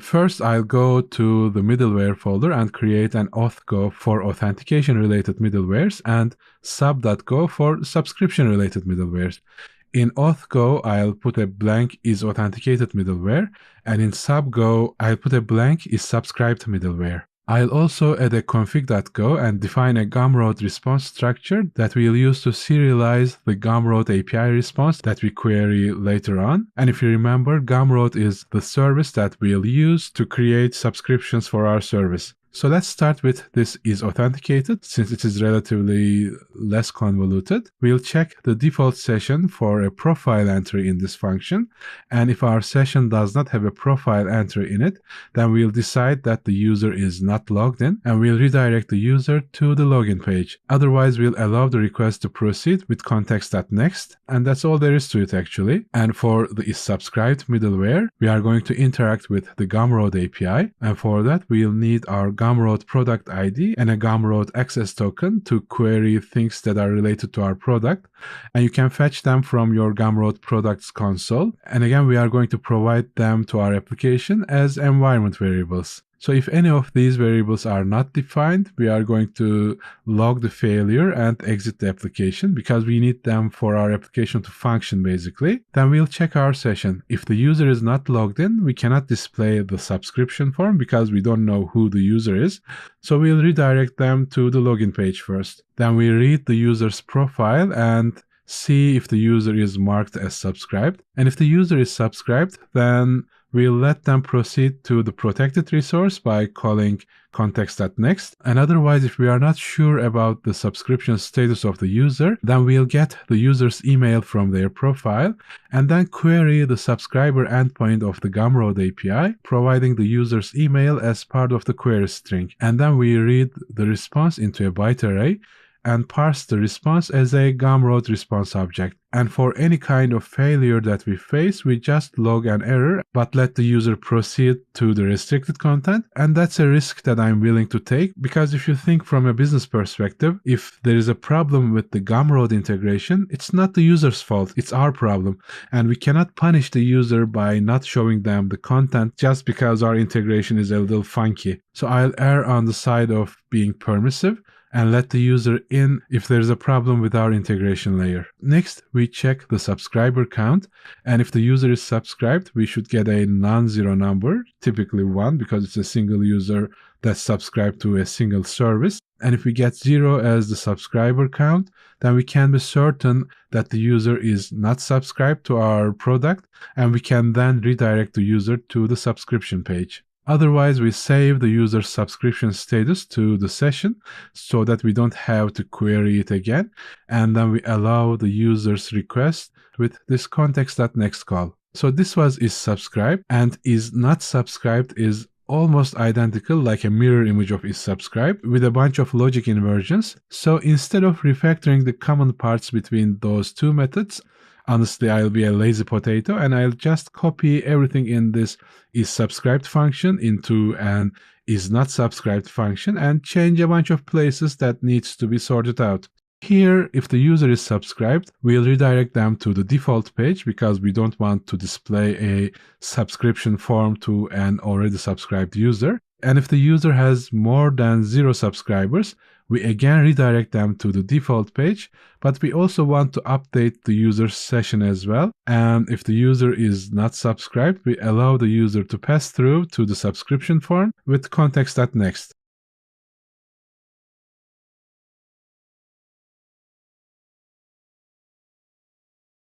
First, I'll go to the middleware folder and create an auth.go for authentication related middlewares and sub.go for subscription related middlewares. In auth.go, I'll put a blank is authenticated middleware, and in sub.go, I'll put a blank is subscribed middleware. I'll also add a config.go and define a Gumroad response structure that we'll use to serialize the Gumroad API response that we query later on. And if you remember, Gumroad is the service that we'll use to create subscriptions for our service. So let's start with this is authenticated, since it is relatively less convoluted. We'll check the default session for a profile entry in this function. And if our session does not have a profile entry in it, then we'll decide that the user is not logged in, and we'll redirect the user to the login page. Otherwise, we'll allow the request to proceed with context.next, and that's all there is to it actually. And for the is subscribed middleware, we are going to interact with the Gumroad API, and for that we'll need our Gumroad product ID and a Gumroad access token to query things that are related to our product, and you can fetch them from your Gumroad products console. And again, we are going to provide them to our application as environment variables. So if any of these variables are not defined, we are going to log the failure and exit the application because we need them for our application to function basically. Then we'll check our session. If the user is not logged in, we cannot display the subscription form because we don't know who the user is. So we'll redirect them to the login page first. Then we read the user's profile and see if the user is marked as subscribed. And if the user is subscribed, then we'll let them proceed to the protected resource by calling context.next. And otherwise, if we are not sure about the subscription status of the user, then we'll get the user's email from their profile and then query the subscriber endpoint of the Gumroad API, providing the user's email as part of the query string. And then we read the response into a byte array and parse the response as a Gumroad response object. And for any kind of failure that we face, we just log an error, but let the user proceed to the restricted content. And that's a risk that I'm willing to take, because if you think from a business perspective, if there is a problem with the Gumroad integration, it's not the user's fault, it's our problem. And we cannot punish the user by not showing them the content just because our integration is a little funky. So I'll err on the side of being permissive and let the user in if there's a problem with our integration layer. Next, we check the subscriber count, and if the user is subscribed, we should get a non-zero number, typically 1 because it's a single user that's subscribed to a single service. And if we get 0 as the subscriber count, then we can be certain that the user is not subscribed to our product, and we can then redirect the user to the subscription page. Otherwise, we save the user's subscription status to the session so that we don't have to query it again. And then we allow the user's request with this context.next call. So this was is subscribed, and is not subscribed is almost identical, like a mirror image of is subscribed with a bunch of logic inversions. So instead of refactoring the common parts between those two methods, honestly, I'll be a lazy potato and I'll just copy everything in this is subscribed function into an is not subscribed function and change a bunch of places that needs to be sorted out. Here, if the user is subscribed, we'll redirect them to the default page because we don't want to display a subscription form to an already subscribed user. And if the user has more than 0 subscribers, we again redirect them to the default page, but we also want to update the user's session as well. And if the user is not subscribed, we allow the user to pass through to the subscription form with context.next.